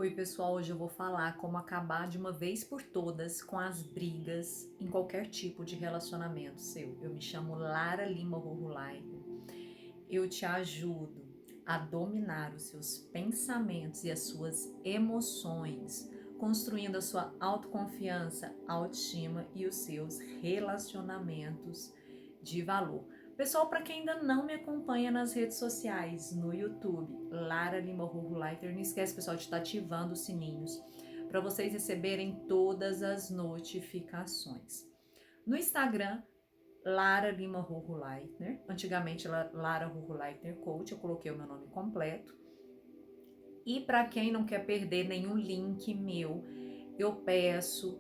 Oi, pessoal, hoje eu vou falar como acabar de uma vez por todas com as brigas em qualquer tipo de relacionamento seu. Eu me chamo Lara Lima Rorulai. Eu te ajudo a dominar os seus pensamentos e as suas emoções, construindo a sua autoconfiança, autoestima e os seus relacionamentos de valor. Pessoal, para quem ainda não me acompanha nas redes sociais, no YouTube, Lara Lima Rorulaiter, não esquece, pessoal, de estar ativando os sininhos para vocês receberem todas as notificações. No Instagram, Lara Lima Rorulaiter, antigamente Lara Rorulaiter Coach, eu coloquei o meu nome completo. E para quem não quer perder nenhum link meu, eu peço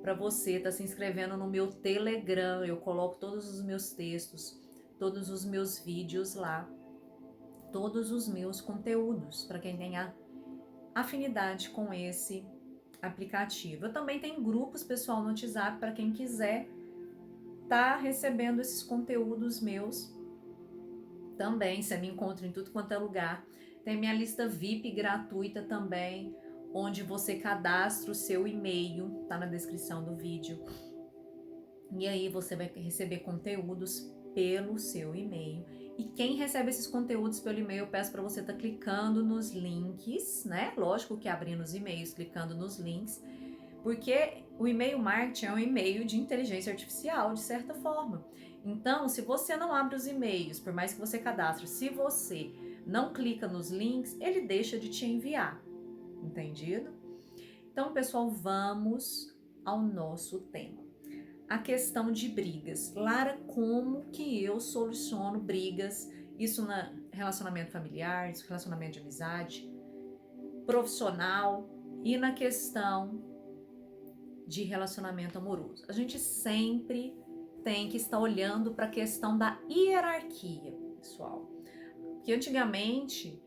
para você estar se inscrevendo no meu Telegram. Eu coloco todos os meus textos, todos os meus vídeos lá, todos os meus conteúdos, para quem tenha afinidade com esse aplicativo. Eu também tenho grupos, pessoal, no WhatsApp, para quem quiser tá recebendo esses conteúdos meus também. Você me encontra em tudo quanto é lugar. Tem minha lista VIP gratuita também, onde você cadastra o seu e-mail, tá na descrição do vídeo. E aí você vai receber conteúdos pelo seu e-mail. E quem recebe esses conteúdos pelo e-mail, eu peço para você estar clicando nos links, né? Lógico que abrindo os e-mails, clicando nos links, porque o e-mail marketing é um e-mail de inteligência artificial, de certa forma. Então, se você não abre os e-mails, por mais que você cadastre, se você não clica nos links, ele deixa de te enviar. Entendido? Então, pessoal, vamos ao nosso tema. A questão de brigas. Lara, como que eu soluciono brigas? Isso no relacionamento familiar, isso no relacionamento de amizade, profissional e na questão de relacionamento amoroso. A gente sempre tem que estar olhando para a questão da hierarquia, pessoal. Porque antigamente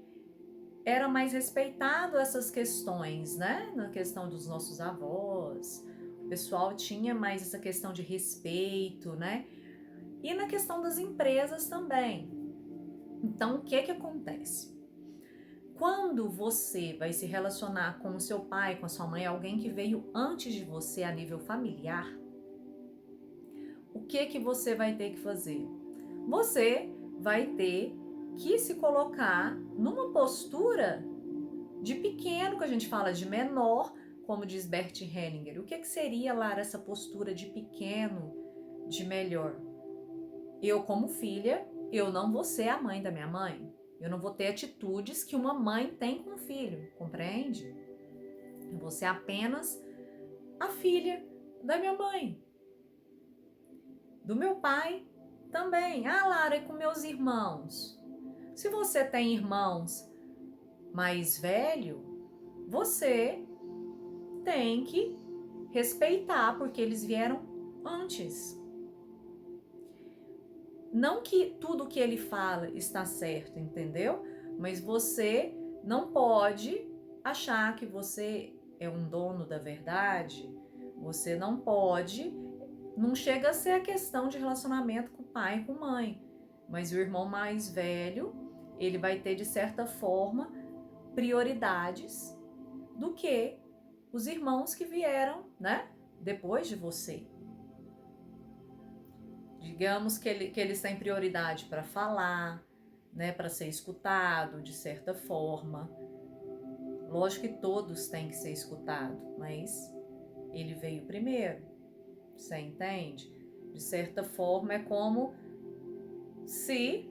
era mais respeitado essas questões, né? Na questão dos nossos avós, o pessoal tinha mais essa questão de respeito, né? E na questão das empresas também. Então, o que que acontece? Quando você vai se relacionar com o seu pai, com a sua mãe, alguém que veio antes de você a nível familiar, o que que você vai ter que fazer? Você vai ter que se colocar numa postura de pequeno, que a gente fala de menor, como diz Bert Hellinger. O que que seria, Lara, essa postura de pequeno, de melhor? Eu, como filha, eu não vou ser a mãe da minha mãe. Eu não vou ter atitudes que uma mãe tem com o filho, compreende? Eu vou ser apenas a filha da minha mãe. Do meu pai também. Ah, Lara, e com meus irmãos? Se você tem irmãos mais velhos, você tem que respeitar, porque eles vieram antes. Não que tudo que ele fala está certo, entendeu? Mas você não pode achar que você é um dono da verdade. Você não pode. Não chega a ser a questão de relacionamento com pai e com mãe. Mas o irmão mais velho, ele vai ter, de certa forma, prioridades do que os irmãos que vieram, né, depois de você. Digamos que eles têm prioridade para falar, né, para ser escutado de certa forma. Lógico que todos têm que ser escutados, mas ele veio primeiro, você entende? De certa forma é como se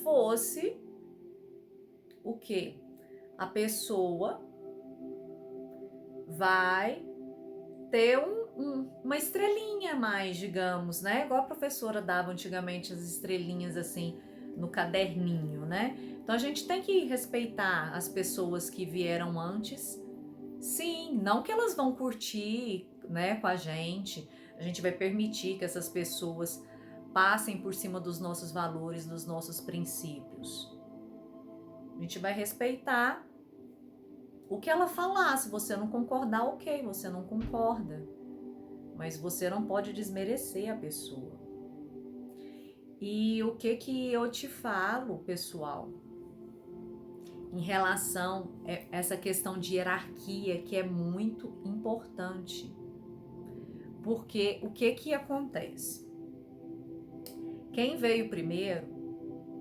fosse o quê? A pessoa vai ter uma estrelinha a mais, digamos, né? Igual a professora dava antigamente as estrelinhas assim no caderninho, né? Então a gente tem que respeitar as pessoas que vieram antes. Sim, não que elas vão curtir, né, com a gente vai permitir que essas pessoas passem por cima dos nossos valores, dos nossos princípios. A gente vai respeitar o que ela falar. Se você não concordar, ok, você não concorda. Mas você não pode desmerecer a pessoa. E o que que eu te falo, pessoal? em relação a essa questão de hierarquia, que é muito importante. Porque o que acontece? Quem veio primeiro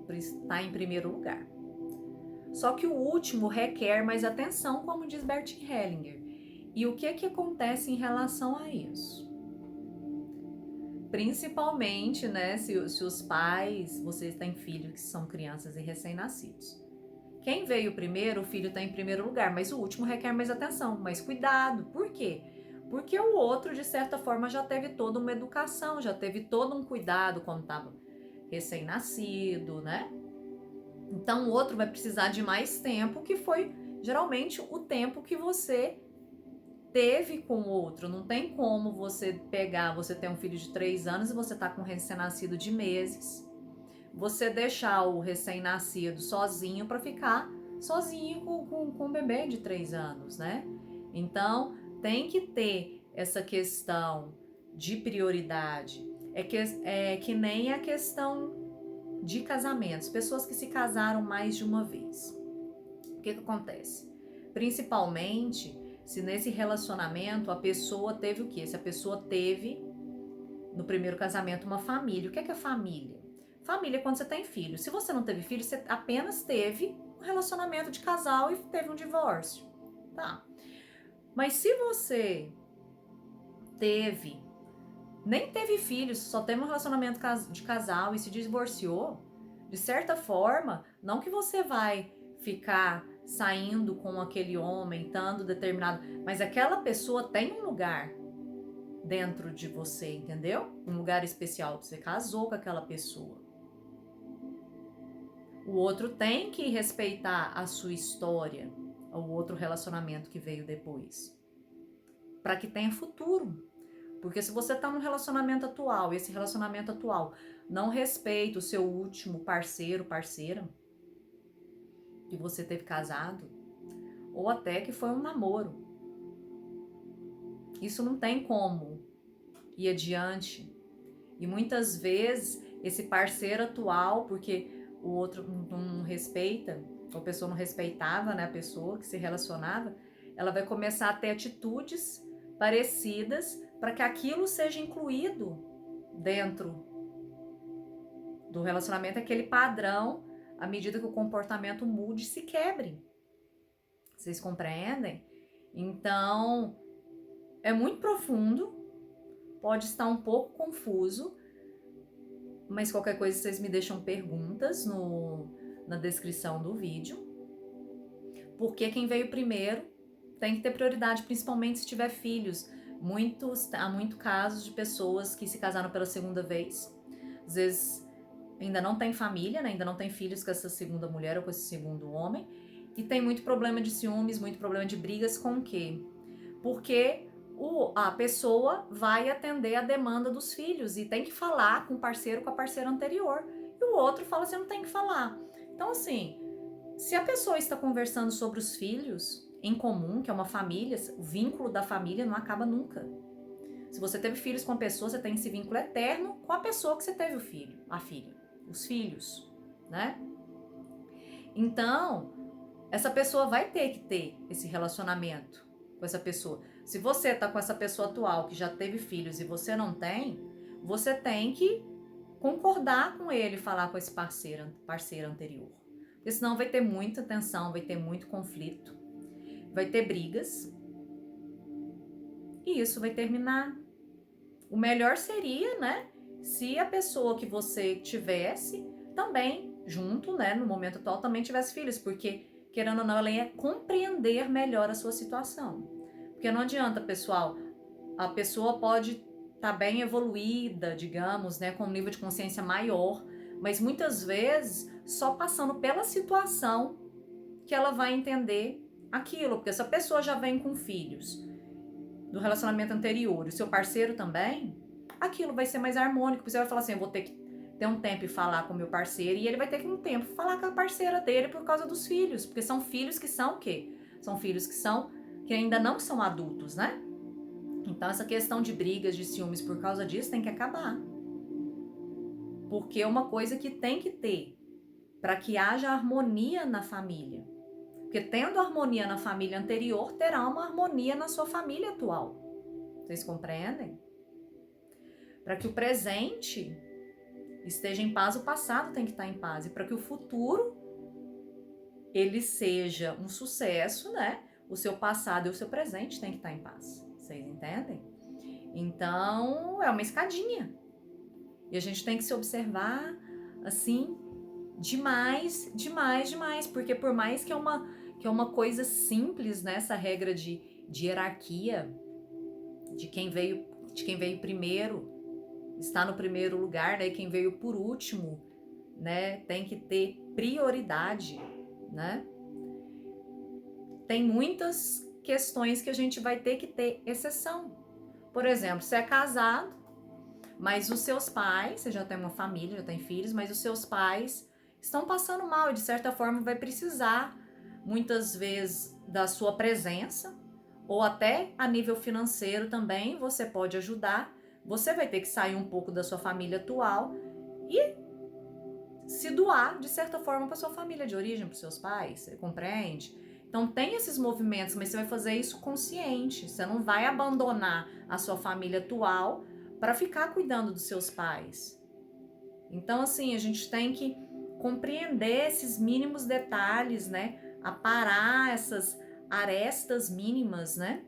está em primeiro lugar. Só que o último requer mais atenção, como diz Bert Hellinger. E o que acontece em relação a isso? Principalmente, né, se os pais, vocês têm filhos que são crianças e recém-nascidos. Quem veio primeiro, o filho está em primeiro lugar, mas o último requer mais atenção, mais cuidado. Por quê? Porque o outro, de certa forma, já teve toda uma educação, já teve todo um cuidado quando estava recém-nascido, né? Então o outro vai precisar de mais tempo, que foi geralmente o tempo que você teve com o outro. Não tem como você pegar, você tem um filho de 3 anos e você tá com um recém-nascido de meses, você deixar o recém-nascido sozinho para ficar sozinho com um bebê de 3 anos, né? Então tem que ter essa questão de prioridade. É que nem a questão de casamentos, pessoas que se casaram mais de uma vez. O que acontece? Principalmente se nesse relacionamento a pessoa teve o quê? Se a pessoa teve no primeiro casamento uma família. O que é família? Família é quando você tem filho. Se você não teve filho, você apenas teve um relacionamento de casal e teve um divórcio. Tá. Mas se você nem teve filhos, só teve um relacionamento de casal e se divorciou, de certa forma, não que você vai ficar saindo com aquele homem, estando determinado, mas aquela pessoa tem um lugar dentro de você, entendeu? Um lugar especial, você casou com aquela pessoa. O outro tem que respeitar a sua história, o outro relacionamento que veio depois, para que tenha futuro. Porque se você está num relacionamento atual e esse relacionamento atual não respeita o seu último parceiro, parceira, que você teve casado, ou até que foi um namoro, isso não tem como ir adiante. E muitas vezes esse parceiro atual, porque o outro não respeita, ou a pessoa não respeitava, né, a pessoa que se relacionava, ela vai começar a ter atitudes parecidas para que aquilo seja incluído dentro do relacionamento, aquele padrão, à medida que o comportamento mude, se quebre. Vocês compreendem? Então, é muito profundo, pode estar um pouco confuso, mas qualquer coisa vocês me deixam perguntas na descrição do vídeo. Porque quem veio primeiro tem que ter prioridade, principalmente se tiver filhos. Há muitos casos de pessoas que se casaram pela segunda vez, às vezes ainda não tem família, né? Ainda não tem filhos com essa segunda mulher ou com esse segundo homem, e tem muito problema de ciúmes, muito problema de brigas com o quê? Porque a pessoa vai atender a demanda dos filhos e tem que falar com o parceiro, com a parceira anterior, e o outro fala assim, não tem que falar. Então assim, se a pessoa está conversando sobre os filhos em comum, que é uma família, o vínculo da família não acaba nunca. Se você teve filhos com a pessoa, você tem esse vínculo eterno com a pessoa que você teve o filho, a filha, os filhos, né? Então, essa pessoa vai ter que ter esse relacionamento com essa pessoa. Se você tá com essa pessoa atual que já teve filhos e você não tem, você tem que concordar com ele, falar com esse parceiro anterior. Porque senão vai ter muita tensão, vai ter muito conflito, vai ter brigas e isso vai terminar. O melhor seria, né, se a pessoa que você tivesse também junto, né, no momento atual também tivesse filhos, porque querendo ou não, ela ia compreender melhor a sua situação. Porque não adianta, pessoal, a pessoa pode estar bem evoluída, digamos, né, com um nível de consciência maior, mas muitas vezes só passando pela situação que ela vai entender aquilo, porque se a pessoa já vem com filhos do relacionamento anterior, o seu parceiro também, aquilo vai ser mais harmônico, porque você vai falar assim, eu vou ter que ter um tempo e falar com o meu parceiro, e ele vai ter que um tempo falar com a parceira dele por causa dos filhos, porque são filhos que são o quê? São filhos que ainda não são adultos, né? Então essa questão de brigas, de ciúmes por causa disso tem que acabar. Porque é uma coisa que tem que ter para que haja harmonia na família. Porque tendo harmonia na família anterior, terá uma harmonia na sua família atual. Vocês compreendem? Para que o presente esteja em paz, o passado tem que estar em paz. E para que o futuro ele seja um sucesso, né? O seu passado e o seu presente tem que estar em paz. Vocês entendem? Então, é uma escadinha. E a gente tem que se observar, assim, demais, demais, demais. Porque por mais que é uma coisa simples, né? Essa regra de hierarquia, de quem veio primeiro, está no primeiro lugar, né? Quem veio por último, né? Tem que ter prioridade, né? Tem muitas questões que a gente vai ter que ter exceção. Por exemplo, você é casado, mas os seus pais, você já tem uma família, já tem filhos, mas os seus pais estão passando mal e de certa forma vai precisar muitas vezes da sua presença, ou até a nível financeiro também você pode ajudar. Você vai ter que sair um pouco da sua família atual e se doar de certa forma para sua família de origem, para os seus pais, você compreende? Então tem esses movimentos, mas você vai fazer isso consciente. Você não vai abandonar a sua família atual para ficar cuidando dos seus pais. Então assim, a gente tem que compreender esses mínimos detalhes, né? Aparar essas arestas mínimas, né?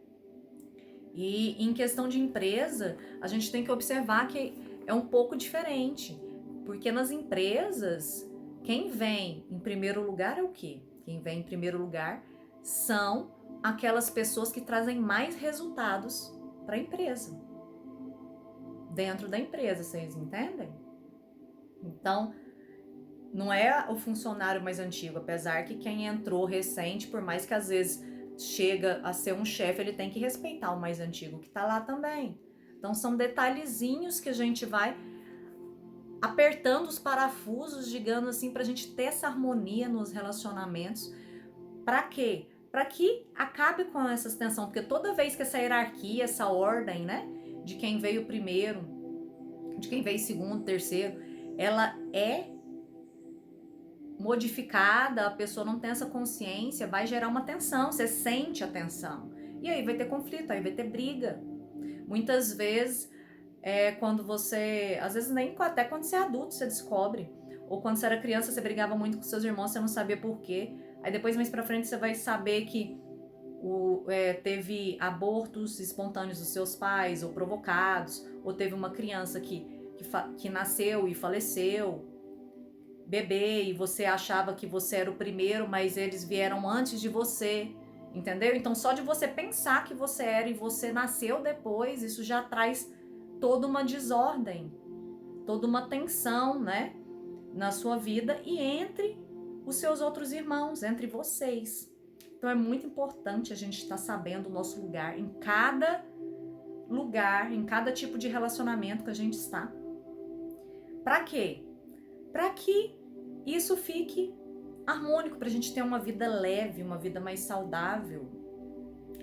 E em questão de empresa, a gente tem que observar que é um pouco diferente. Porque nas empresas, quem vem em primeiro lugar é o quê? Quem vem em primeiro lugar são aquelas pessoas que trazem mais resultados para a empresa. Dentro da empresa, vocês entendem? Então, não é o funcionário mais antigo, apesar que quem entrou recente, por mais que às vezes chega a ser um chefe, ele tem que respeitar o mais antigo que está lá também. Então, são detalhezinhos que a gente vai apertando os parafusos, digamos assim, para a gente ter essa harmonia nos relacionamentos. Para quê? Para que acabe com essa tensão, porque toda vez que essa hierarquia, essa ordem, né, de quem veio primeiro, de quem veio segundo, terceiro, ela é modificada, a pessoa não tem essa consciência, vai gerar uma tensão, você sente a tensão. E aí vai ter conflito, aí vai ter briga. Muitas vezes, quando você, às vezes nem até quando você é adulto você descobre, ou quando você era criança você brigava muito com seus irmãos, você não sabia por quê. Aí depois mais pra frente você vai saber que teve abortos espontâneos dos seus pais, ou provocados, ou teve uma criança que nasceu e faleceu, bebê, e você achava que você era o primeiro, mas eles vieram antes de você, entendeu? Então só de você pensar que você era e você nasceu depois, isso já traz toda uma desordem, toda uma tensão, né, na sua vida e entre os seus outros irmãos, entre vocês. Então é muito importante a gente estar sabendo o nosso lugar, em cada tipo de relacionamento que a gente está. Para quê? Para que isso fique harmônico, para a gente ter uma vida leve, uma vida mais saudável,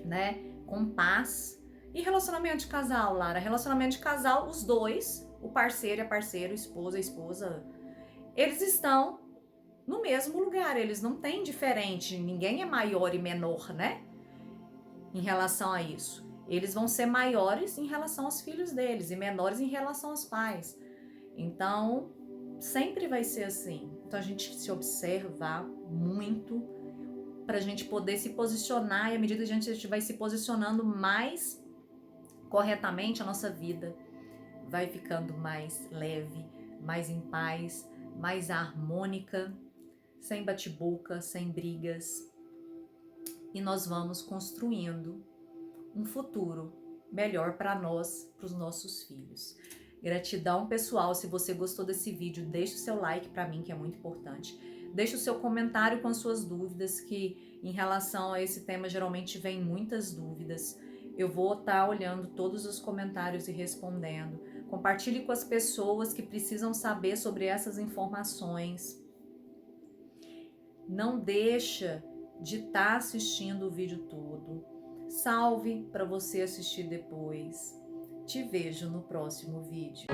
né? Com paz. E relacionamento de casal, Lara? Relacionamento de casal, os dois, o parceiro e a parceira, o esposo e a esposa, eles estão no mesmo lugar, eles não têm diferente, ninguém é maior e menor, né? Em relação a isso. Eles vão ser maiores em relação aos filhos deles e menores em relação aos pais. Então, sempre vai ser assim. Então, a gente se observar muito para a gente poder se posicionar, e à medida que a gente vai se posicionando mais corretamente, a nossa vida vai ficando mais leve, mais em paz, mais harmônica, sem bate-boca, sem brigas. E nós vamos construindo um futuro melhor para nós, para os nossos filhos. Gratidão, pessoal. Se você gostou desse vídeo, deixe o seu like para mim, que é muito importante. Deixe o seu comentário com as suas dúvidas, que em relação a esse tema geralmente vem muitas dúvidas. Eu vou estar olhando todos os comentários e respondendo. Compartilhe com as pessoas que precisam saber sobre essas informações. Não deixa de estar assistindo o vídeo todo. Salve para você assistir depois. Te vejo no próximo vídeo.